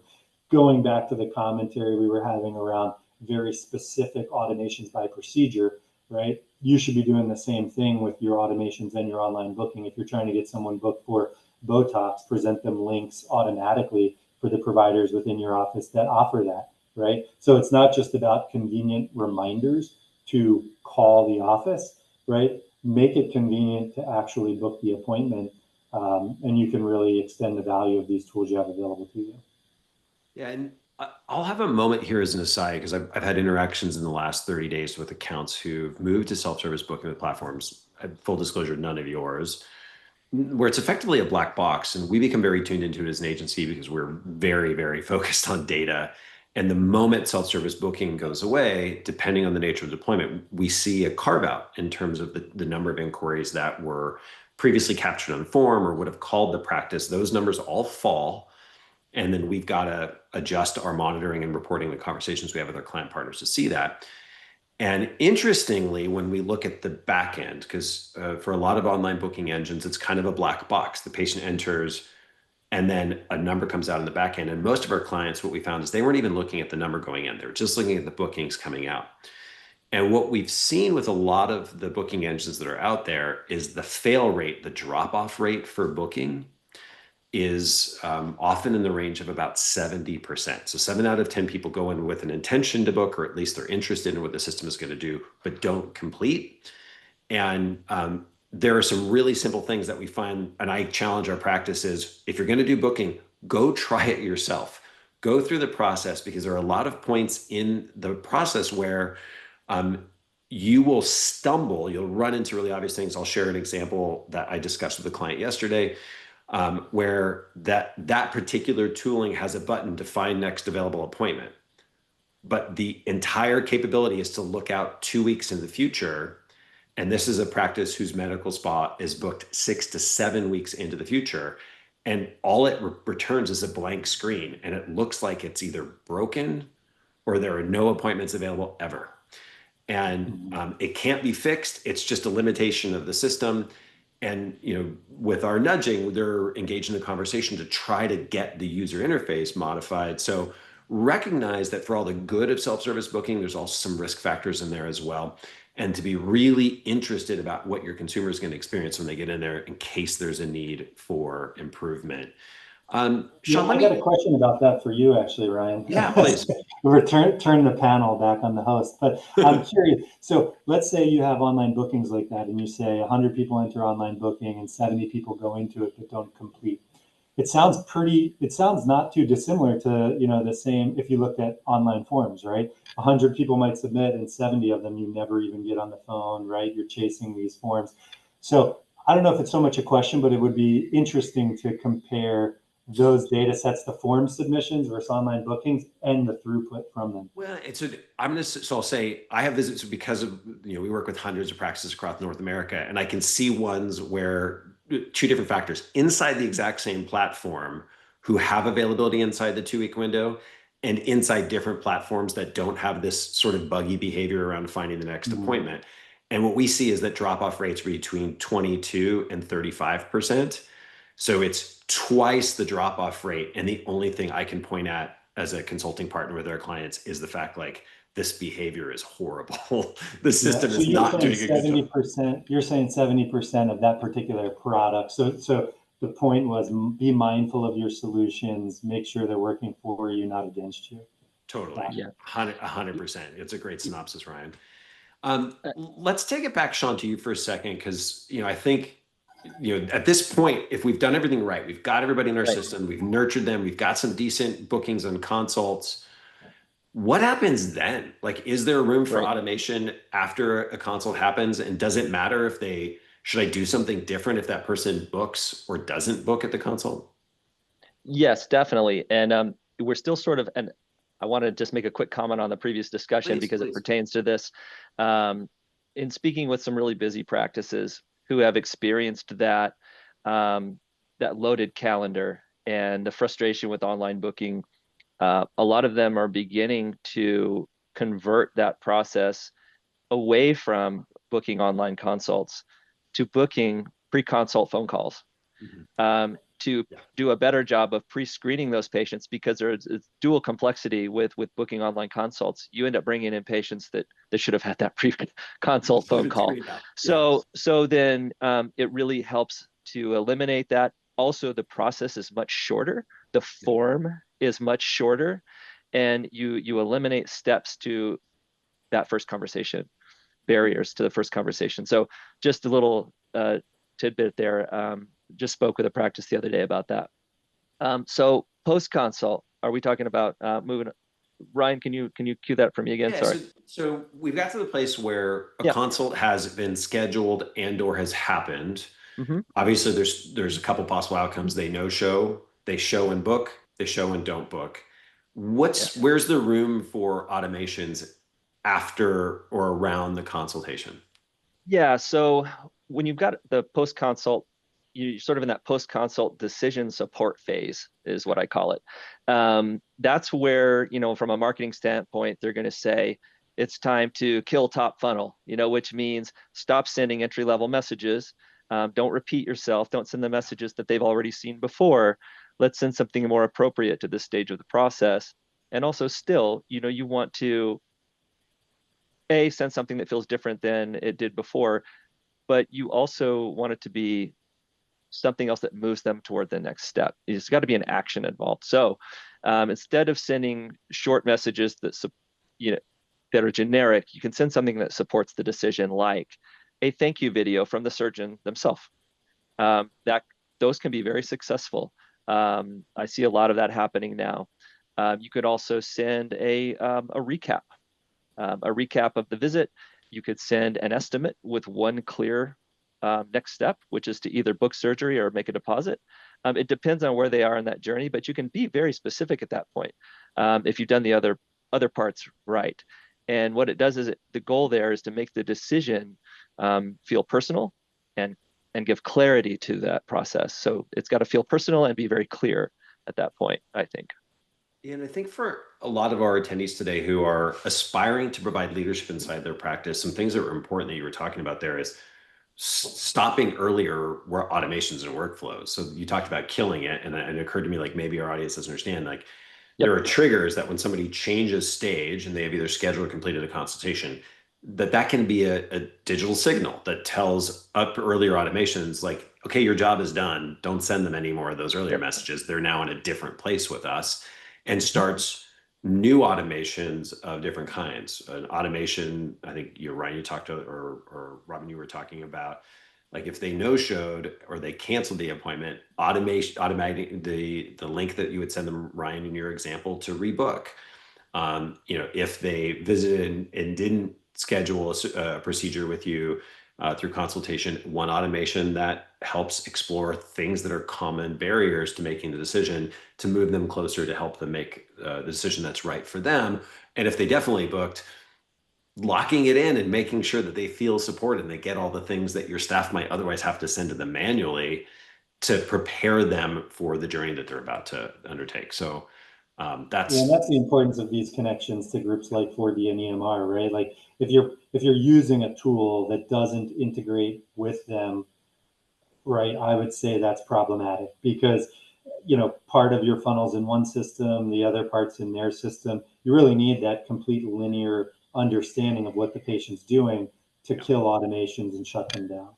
Going back to the commentary we were having around very specific automations by procedure, right? You should be doing the same thing with your automations and your online booking. If you're trying to get someone booked for Botox, present them links automatically for the providers within your office that offer that, right? So it's not just about convenient reminders to call the office, right? Make it convenient to actually book the appointment, and you can really extend the value of these tools you have available to you. Yeah, and I'll have a moment here as an aside, because I've had interactions in the last 30 days with accounts who've moved to self-service booking with platforms, full disclosure, none of yours, where it's effectively a black box. And we become very tuned into it as an agency because we're very, very focused on data. And the moment self-service booking goes away, depending on the nature of the deployment, we see a carve out in terms of the number of inquiries that were previously captured on form or would have called the practice. Those numbers all fall. And then we've got to adjust our monitoring and reporting the conversations we have with our client partners to see that. And interestingly, when we look at the back end, because for a lot of online booking engines, it's kind of a black box. The patient enters and then a number comes out in the back end. And most of our clients, what we found is they weren't even looking at the number going in. They were just looking at the bookings coming out. And what we've seen with a lot of the booking engines that are out there is the fail rate, the drop-off rate for booking is often in the range of about 70%. So 7 out of 10 people go in with an intention to book, or at least they're interested in what the system is going to do, but don't complete. And there are some really simple things that we find, and I challenge our practices, if you're going to do booking, go try it yourself. Go through the process, because there are a lot of points in the process where you will stumble, you'll run into really obvious things. I'll share an example that I discussed with a client yesterday, where that particular tooling has a button to find next available appointment. But the entire capability is to look out 2 weeks in the future. And this is a practice whose medical spa is booked 6 to 7 weeks into the future. And all it returns is a blank screen. And it looks like it's either broken or there are no appointments available ever. And it can't be fixed. It's just a limitation of the system. And with our nudging, they're engaged in the conversation to try to get the user interface modified. So recognize that for all the good of self-service booking, there's also some risk factors in there as well. And to be really interested about what your consumer is going to experience when they get in there in case there's a need for improvement. Sean, I got a question about that for you, actually, Ryan. Yeah, please. Turn the panel back on the host. But I'm curious. So let's say you have online bookings like that, and you say 100 people enter online booking and 70 people go into it but don't complete. It sounds not too dissimilar to, the same if you looked at online forms, right? 100 people might submit and 70 of them you never even get on the phone, right? You're chasing these forms. So I don't know if it's so much a question, but it would be interesting to compare those data sets, the form submissions versus online bookings, and the throughput from them. Well, I'll say I have visits because of, we work with hundreds of practices across North America, and I can see ones where two different factors inside the exact same platform who have availability inside the 2-week window, and inside different platforms that don't have this sort of buggy behavior around finding the next appointment. And what we see is that drop-off rates between 22 and 35%. So it's twice the drop-off rate. And the only thing I can point at as a consulting partner with our clients is the fact, this behavior is horrible. The system is not doing a good job. You're saying 70% of that particular product. So the point was, be mindful of your solutions, make sure they're working for you, not against you. Totally. Yeah. 100%. It's a great synopsis, Ryan. Let's take it back, Sean, to you for a second, because, I think, at this point, if we've done everything right, we've got everybody in our system, we've nurtured them, we've got some decent bookings and consults. What happens then? Is there room for automation after a consult happens? And does it matter should I do something different if that person books or doesn't book at the consult? Yes, definitely. And we're still sort of, and I want to just make a quick comment on the previous discussion because it Please. pertains to this. In speaking with some really busy practices who have experienced that, that loaded calendar and the frustration with online booking, a lot of them are beginning to convert that process away from booking online consults to booking pre-consult phone calls. To do a better job of pre-screening those patients, because there's dual complexity with booking online consults. You end up bringing in patients that should have had that pre-consult phone call. So then it really helps to eliminate that. Also, the process is much shorter. The form is much shorter, and you eliminate steps to that first conversation, barriers to the first conversation. So just a little tidbit there. Just spoke with a practice the other day about that. So post consult, are we talking about moving? Ryan, can you cue that for me again? Sorry. So we've got to the place where a consult has been scheduled and or has happened. Obviously, there's a couple possible outcomes. They show and book. They show and don't book. Where's the room for automations after or around the consultation? Yeah. So when you've got the post consult, you're sort of in that post-consult decision support phase is what I call it. That's where, from a marketing standpoint, they're going to say, it's time to kill top funnel, which means stop sending entry-level messages. Don't repeat yourself. Don't send the messages that they've already seen before. Let's send something more appropriate to this stage of the process. And also still, you want to, send something that feels different than it did before, but you also want it to be something else that moves them toward the next step. There's got to be an action involved. So instead of sending short messages that are generic, you can send something that supports the decision, like a thank you video from the surgeon themselves. Those can be very successful. I see a lot of that happening now. You could also send a recap of the visit. You could send an estimate with one clear next step, which is to either book surgery or make a deposit. It depends on where they are in that journey, but you can be very specific at that point if you've done the other parts right. And what it does is the goal there is to make the decision feel personal and give clarity to that process. So it's got to feel personal and be very clear at that point, I think. And I think for a lot of our attendees today who are aspiring to provide leadership inside their practice, some things that were important that you were talking about there is stopping earlier where automations and workflows. So you talked about killing it, and it occurred to me, like, maybe our audience doesn't understand, like there are triggers that when somebody changes stage and they have either scheduled or completed a consultation, that can be a digital signal that tells up earlier automations, like, okay, your job is done. Don't send them any more of those earlier messages. They're now in a different place with us, and starts new automations of different kinds. An automation, I think Ryan, you talked to, or Robin, you were talking about, like if they no-showed or they canceled the appointment, automating the link that you would send them, Ryan, in your example, to rebook. If they visited and didn't schedule a procedure with you through consultation, one automation that helps explore things that are common barriers to making the decision, to move them closer, to help them make the decision that's right for them. And if they definitely booked, locking it in and making sure that they feel supported and they get all the things that your staff might otherwise have to send to them manually to prepare them for the journey that they're about to undertake. So that's the importance of these connections to groups like 4D and EMR, right? Like if you're using a tool that doesn't integrate with them, right, I would say that's problematic, because part of your funnel's in one system, the other part's in their system. You really need that complete linear understanding of what the patient's doing to kill automations and shut them down.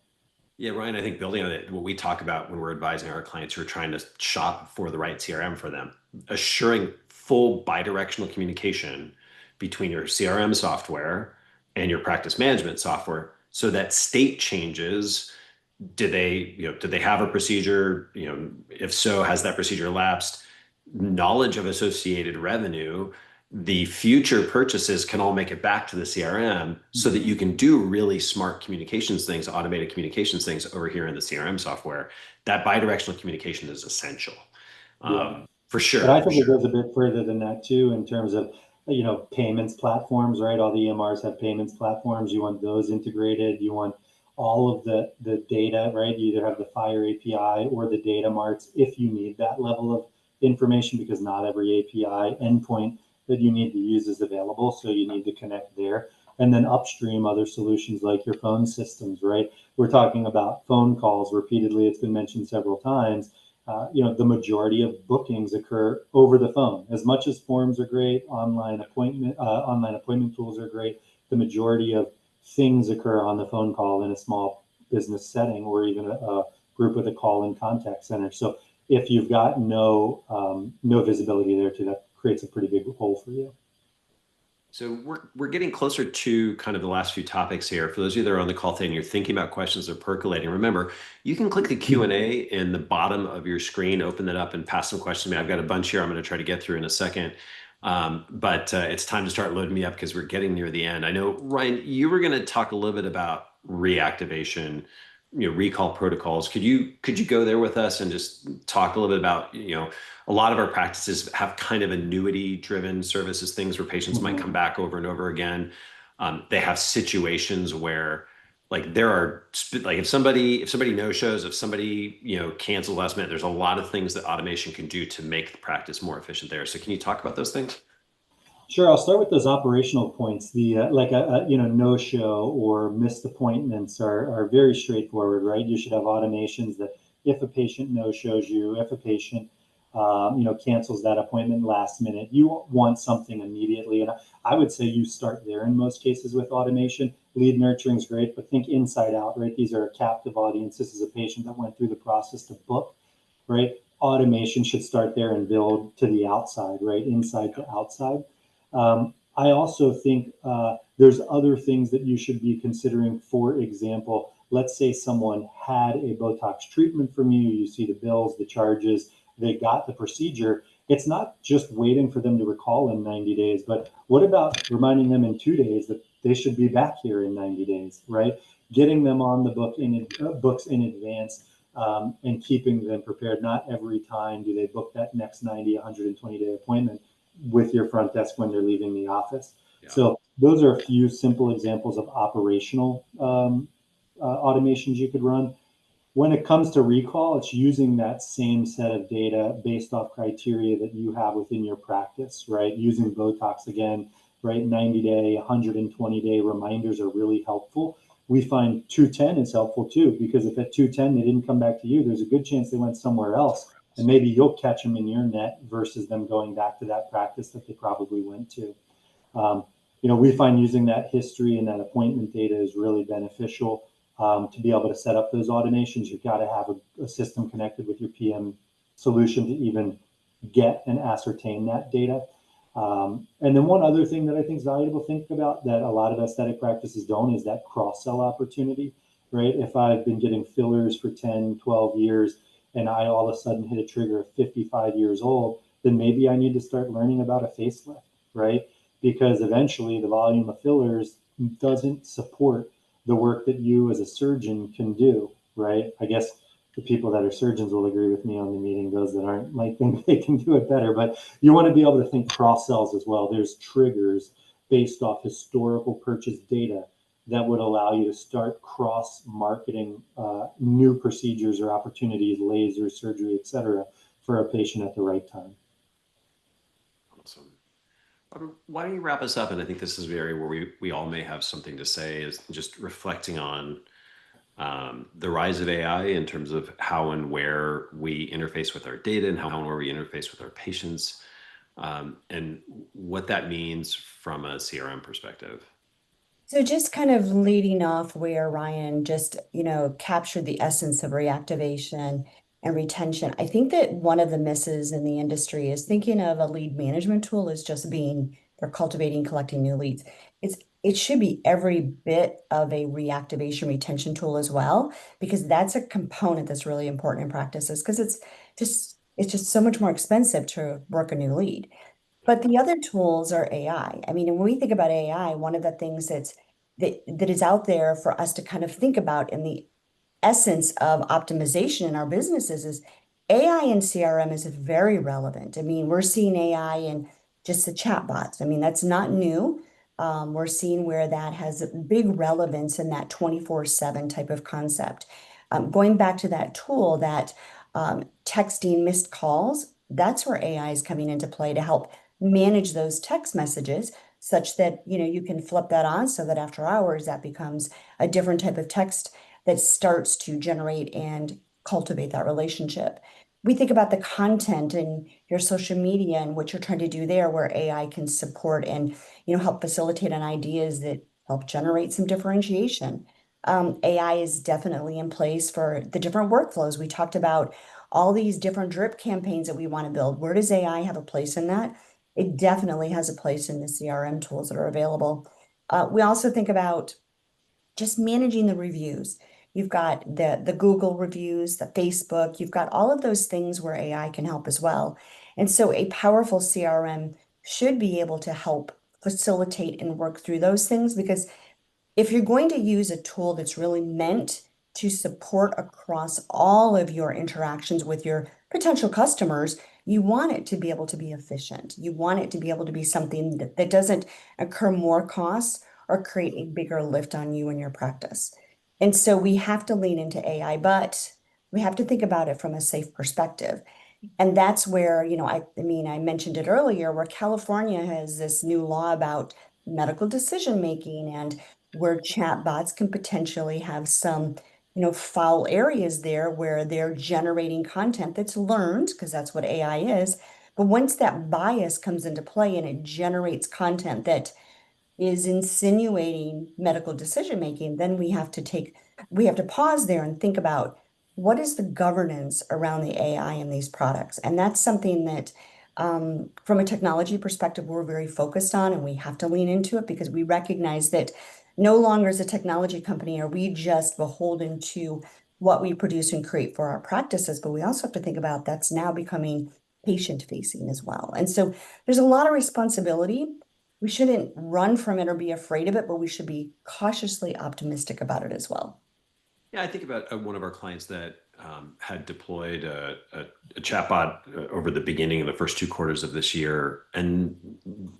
Yeah, Ryan, I think building on it, what we talk about when we're advising our clients who are trying to shop for the right CRM for them, assuring full bidirectional communication between your CRM software and your practice management software, so that state changes. Did they have a procedure? If so, has that procedure lapsed? Knowledge of associated revenue, the future purchases can all make it back to the CRM, so that you can do really smart communications things, automated communications things over here in the CRM software. That bidirectional communication is essential. For sure. But I For think it sure. goes a bit further than that too, in terms of, payments platforms, right? All the EMRs have payments platforms. You want those integrated. You want all of the data, right? You either have the Fire API or the data marts if you need that level of information, because not every API endpoint that you need to use is available. So you need to connect there. And then upstream, other solutions like your phone systems, right? We're talking about phone calls repeatedly. It's been mentioned several times. The majority of bookings occur over the phone. As much as forms are great, online appointment tools are great, the majority of things occur on the phone call in a small business setting, or even a group with a call-in contact center. So if you've got no visibility there too, that creates a pretty big hole for you. So we're getting closer to kind of the last few topics here. For those of you that are on the call today and you're thinking about questions that are percolating, remember, you can click the Q&A in the bottom of your screen, open that up and pass some questions to me. I've got a bunch here I'm going to try to get through in a second. But it's time to start loading me up because we're getting near the end. I know, Ryan, you were going to talk a little bit about reactivation, recall protocols. Could you go there with us and just talk a little bit about, a lot of our practices have kind of annuity driven services, things where patients might come back over and over again. They have situations where like there are like if somebody no shows, if somebody cancels last minute, there's a lot of things that automation can do to make the practice more efficient there. So can you talk about those things? Sure, I'll start with those operational points. The like a no show or missed appointments are very straightforward, right? You should have automations that if a patient no shows you, if a patient cancels that appointment last minute, you want something immediately. And I would say you start there in most cases with automation. Lead nurturing is great, but think inside out, right? These are a captive audience. This is a patient that went through the process to book, right? Automation should start there and build to the outside, right? Inside to outside. I also think there's other things that you should be considering. For example, let's say someone had a Botox treatment from you, you see the bills, the charges, they got the procedure. It's not just waiting for them to recall in 90 days, but what about reminding them in 2 days that they should be back here in 90 days, right? Getting them on the books in advance, and keeping them prepared. Not every time do they book that next 90, 120-day appointment with your front desk when they're leaving the office. Yeah. So those are a few simple examples of operational automations you could run. When it comes to recall, it's using that same set of data based off criteria that you have within your practice, right? Using Botox again, right? 90-day, 120-day reminders are really helpful. We find 210 is helpful too, because if at 210 they didn't come back to you, there's a good chance they went somewhere else. And maybe you'll catch them in your net versus them going back to that practice that they probably went to. We find using that history and that appointment data is really beneficial. To be able to set up those automations, you've got to have a system connected with your PM solution to even get and ascertain that data. And then one other thing that I think is valuable to think about that a lot of aesthetic practices don't is that cross-sell opportunity, right? If I've been getting fillers for 10, 12 years, and I all of a sudden hit a trigger at 55 years old, then maybe I need to start learning about a facelift, right? Because eventually the volume of fillers doesn't support the work that you as a surgeon can do, right? I guess the people that are surgeons will agree with me on the meeting. Those that aren't might think they can do it better, but you want to be able to think cross sells as well. There's triggers based off historical purchase data that would allow you to start cross marketing new procedures or opportunities, laser surgery, et cetera, for a patient at the right time. Awesome. Why don't you wrap us up? And I think this is the area where we all may have something to say, is just reflecting on the rise of AI in terms of how and where we interface with our data and how and where we interface with our patients, and what that means from a CRM perspective. So just kind of leading off where Ryan just, captured the essence of reactivation and retention. I think that one of the misses in the industry is thinking of a lead management tool as just being for cultivating, collecting new leads. It should be every bit of a reactivation retention tool as well, because that's a component that's really important in practices, because it's just so much more expensive to work a new lead. But the other tools are AI. I mean, and when we think about AI, one of the things that is out there for us to kind of think about in the essence of optimization in our businesses is AI in CRM is very relevant. I mean, we're seeing AI in just the chatbots. I mean, that's not new. We're seeing where that has a big relevance in that 24/7 type of concept. Going back to that tool, that texting missed calls, that's where AI is coming into play to help manage those text messages such that, you can flip that on so that after hours, that becomes a different type of text that starts to generate and cultivate that relationship. We think about the content and your social media and what you're trying to do there, where AI can support and, help facilitate on ideas that help generate some differentiation. AI is definitely in place for the different workflows. We talked about all these different drip campaigns that we want to build. Where does AI have a place in that? It definitely has a place in the CRM tools that are available. We also think about just managing the reviews. You've got the Google reviews, the Facebook, you've got all of those things where AI can help as well. And so a powerful CRM should be able to help facilitate and work through those things, because if you're going to use a tool that's really meant to support across all of your interactions with your potential customers, you want it to be able to be efficient. You want it to be able to be something that doesn't incur more costs or create a bigger lift on you and your practice. And so we have to lean into AI, but we have to think about it from a safe perspective. And that's where, I mean, I mentioned it earlier, where California has this new law about medical decision making, and where chatbots can potentially have some, foul areas there where they're generating content that's learned, because that's what AI is. But once that bias comes into play and it generates content that is insinuating medical decision making, then we have to pause there and think about what is the governance around the AI in these products. And that's something that, from a technology perspective, we're very focused on, and we have to lean into it, because we recognize that no longer as a technology company are we just beholden to what we produce and create for our practices, but we also have to think about that's now becoming patient facing as well. And so there's a lot of responsibility. We shouldn't run from it or be afraid of it, but we should be cautiously optimistic about it as well. Yeah, I think about one of our clients that had deployed a chatbot over the beginning of the first 2 quarters of this year. And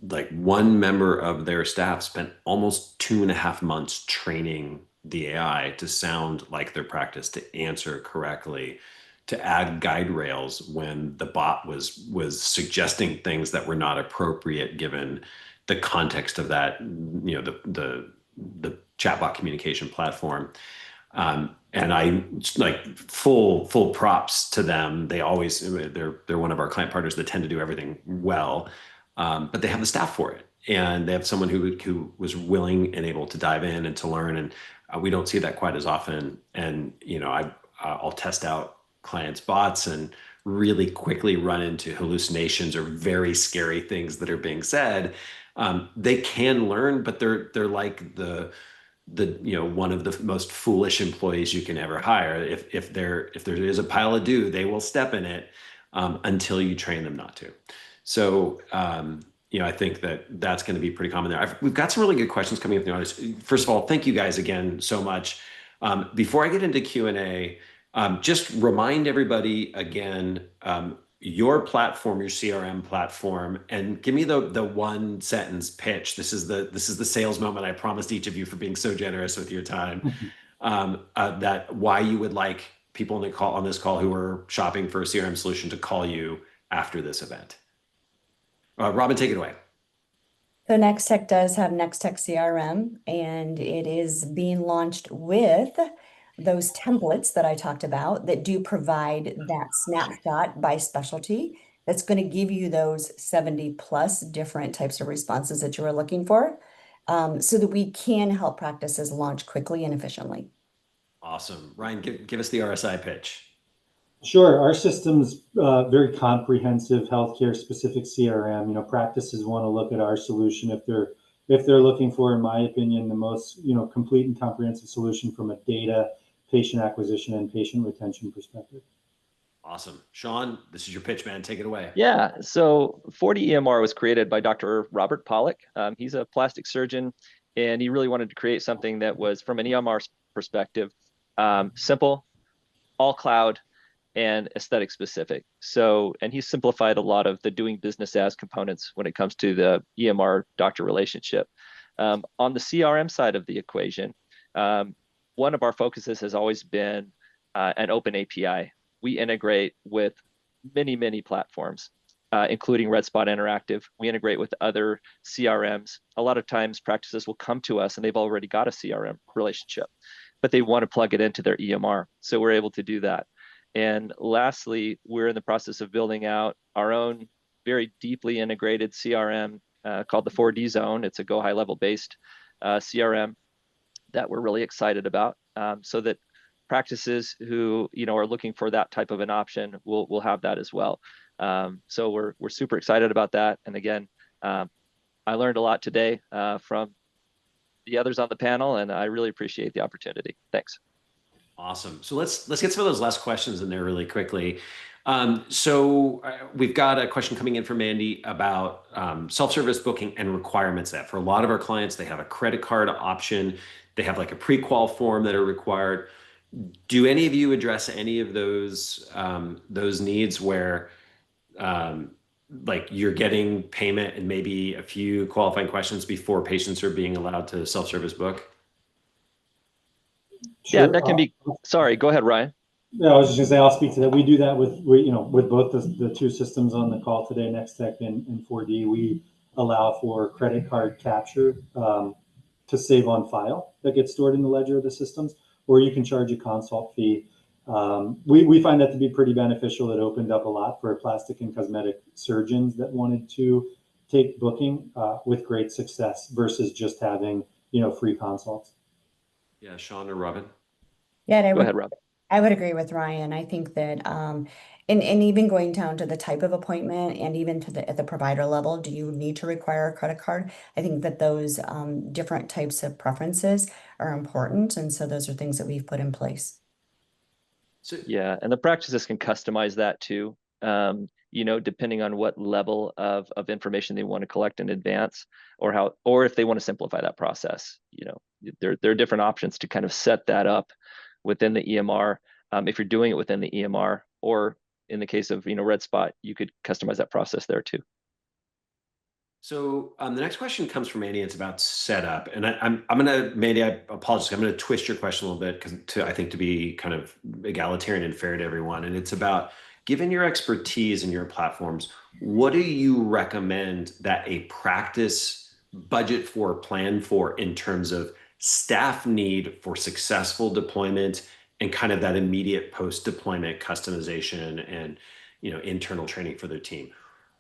like one member of their staff spent almost 2.5 months training the AI to sound like their practice, to answer correctly, to add guide rails when the bot was suggesting things that were not appropriate given the context of that, the chatbot communication platform. And I like full props to them. They're one of our client partners that tend to do everything well, but they have the staff for it, and they have someone who was willing and able to dive in and to learn. And we don't see that quite as often. And I'll test out clients' bots and really quickly run into hallucinations or very scary things that are being said. They can learn, but they're like the one of the most foolish employees you can ever hire. If there is a pile of dew, they will step in it until you train them not to. So I think that's going to be pretty common there. We've got some really good questions coming up in the audience. First of all, thank you guys again so much. Before I get into Q&A, just remind everybody again, your platform, your CRM platform, and give me the one sentence pitch. This is the sales moment I promised each of you for being so generous with your time. That why you would like people on this call who are shopping for a CRM solution to call you after this event. Robin, take it away. So Nextech does have Nextech CRM, and it is being launched with those templates that I talked about that do provide that snapshot by specialty that's going to give you those 70 plus different types of responses that you are looking for, so that we can help practices launch quickly and efficiently. Awesome. Ryan, give us the RSI pitch. Sure. Our system's very comprehensive healthcare specific CRM. Practices want to look at our solution if they're looking for, in my opinion, the most complete and comprehensive solution from a data, patient acquisition, and patient retention perspective. Awesome. Sean, this is your pitch, man. Take it away. Yeah. So 40 EMR was created by Dr. Robert Pollack. He's a plastic surgeon, and he really wanted to create something that was, from an EMR perspective, simple, all cloud, and aesthetic specific. So, and he simplified a lot of the doing business as components when it comes to the EMR doctor relationship. On the CRM side of the equation, one of our focuses has always been an open API. We integrate with many platforms, including RedSpot Interactive. We integrate with other CRMs. A lot of times practices will come to us and they've already got a CRM relationship, but they want to plug it into their EMR. So we're able to do that. And lastly, we're in the process of building out our own very deeply integrated CRM called the 4D Zone. It's a Go High Level based CRM that we're really excited about, so that practices who are looking for that type of an option will have that as well. So we're super excited about that. And again, I learned a lot today from the others on the panel, and I really appreciate the opportunity. Thanks. Awesome. So let's get some of those last questions in there really quickly. We've got a question coming in from Andy about self-service booking and requirements that for a lot of our clients, they have a credit card option. They have like a pre-qual form that are required. Do any of you address any of those needs where like you're getting payment and maybe a few qualifying questions before patients are being allowed to self-service book? Sure. Yeah, that can be. Sorry, go ahead, Ryan. Yeah, I was just gonna say I'll speak to that. We do that with both the two systems on the call today, Nextech and 4D. We allow for credit card capture to save on file that gets stored in the ledger of the systems, or you can charge a consult fee. We find that to be pretty beneficial. It opened up a lot for plastic and cosmetic surgeons that wanted to take booking with great success versus just having free consults. Yeah, Sean or Robin? Yeah, Go ahead, Rob. I would agree with Ryan. I think that, and even going down to the type of appointment and even to at the provider level, do you need to require a credit card? I think that those different types of preferences are important. And so those are things that we've put in place. So, yeah, and the practices can customize that too, depending on what level of information they want to collect in advance, or if they want to simplify that process. There are different options to kind of set that up within the EMR. If you're doing it within the EMR, or in the case of RedSpot, you could customize that process there too. So the next question comes from Andy. It's about setup, and I'm gonna, Mandy, I apologize. I'm gonna twist your question a little bit because I think to be kind of egalitarian and fair to everyone. And it's about, given your expertise and your platforms, what do you recommend that a practice budget for, plan for in terms of staff need for successful deployment and kind of that immediate post-deployment customization and internal training for their team?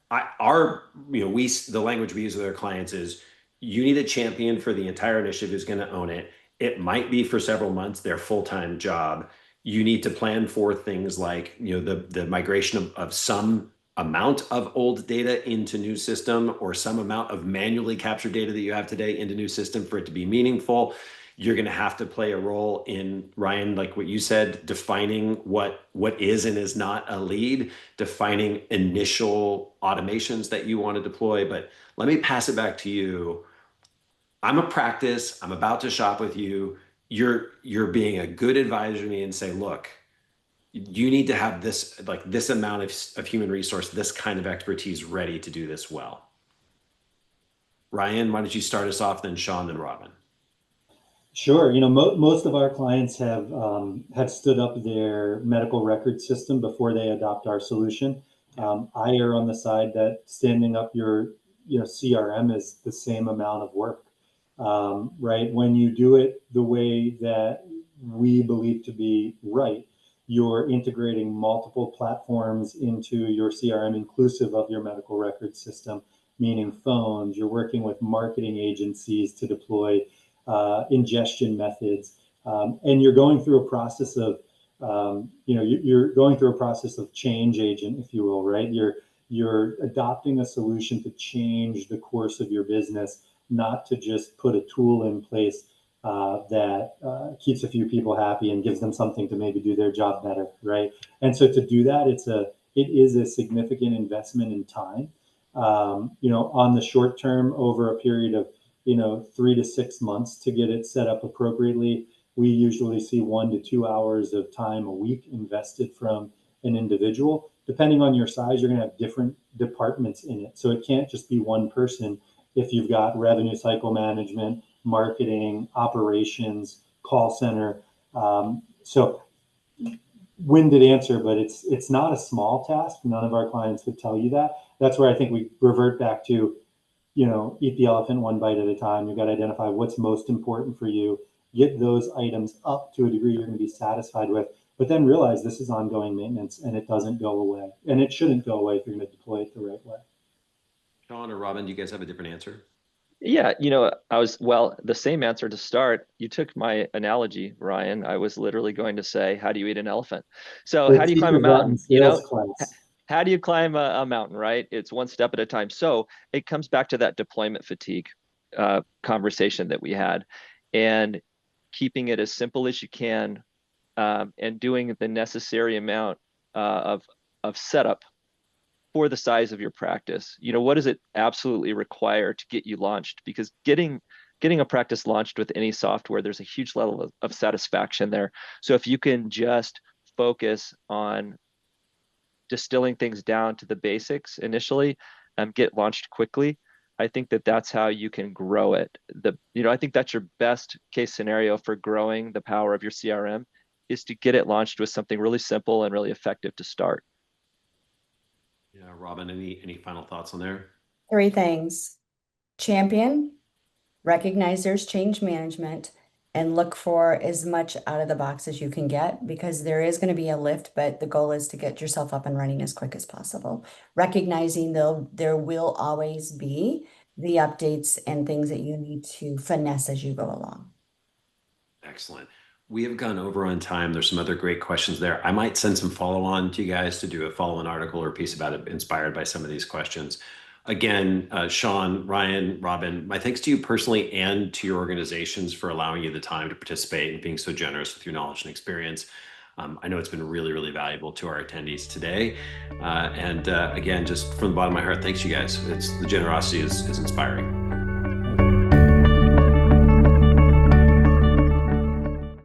The language we use with our clients is, you need a champion for the entire initiative who's going to own it. It might be for several months, their full-time job. You need to plan for things like the migration of some amount of old data into new system, or some amount of manually captured data that you have today into new system for it to be meaningful. You're going to have to play a role in, Ryan, like what you said, defining what is and is not a lead, defining initial automations that you want to deploy. But let me pass it back to you. I'm a practice. I'm about to shop with you. You're being a good advisor to me and say, look, you need to have this amount of human resource, this kind of expertise ready to do this well. Ryan, why don't you start us off, then Sean, then Robin? Sure. Most of our clients have stood up their medical record system before they adopt our solution. I err on the side that standing up your CRM is the same amount of work, right? When you do it the way that we believe to be right, you're integrating multiple platforms into your CRM, inclusive of your medical record system, meaning phones. You're working with marketing agencies to deploy ingestion methods, and you're going through a process of you're going through a process of change agent, if you will, right? You're adopting a solution to change the course of your business, not to just put a tool in place that keeps a few people happy and gives them something to maybe do their job better, right? And so to do that, it is a significant investment in time. On the short term, over a period of 3 to 6 months to get it set up appropriately, we usually see 1 to 2 hours of time a week invested from an individual. Depending on your size, you're going to have different departments in it. So it can't just be one person. If you've got revenue cycle management, marketing, operations, call center. So winded answer, but it's not a small task. None of our clients would tell you that. That's where I think we revert back to, eat the elephant one bite at a time. You've got to identify what's most important for you, get those items up to a degree you're going to be satisfied with, but then realize this is ongoing maintenance and it doesn't go away. And it shouldn't go away if you're going to deploy it the right way. Sean or Robin, do you guys have a different answer? Yeah, the same answer to start. You took my analogy, Ryan. I was literally going to say, how do you eat an elephant? So how do you climb a mountain? How do you climb a mountain, right? It's one step at a time. So it comes back to that deployment fatigue conversation that we had, and keeping it as simple as you can, and doing the necessary amount of setup for the size of your practice. What does it absolutely require to get you launched? Because getting a practice launched with any software, there's a huge level of satisfaction there. So if you can just focus on distilling things down to the basics initially, get launched quickly, I think that's how you can grow it. I think that's your best case scenario for growing the power of your CRM, is to get it launched with something really simple and really effective to start. Yeah, Robin, any final thoughts on there? 3 things. Champion, recognize there's change management, and look for as much out of the box as you can get, because there is going to be a lift, but the goal is to get yourself up and running as quick as possible. Recognizing though there will always be the updates and things that you need to finesse as you go along. Excellent. We have gone over on time. There's some other great questions there. I might send some follow-on to you guys to do a follow-on article or piece about it inspired by some of these questions. Again, Sean, Ryan, Robin, my thanks to you personally and to your organizations for allowing you the time to participate and being so generous with your knowledge and experience. I know it's been really, really valuable to our attendees today. Again, just from the bottom of my heart, thanks you guys. The generosity is inspiring.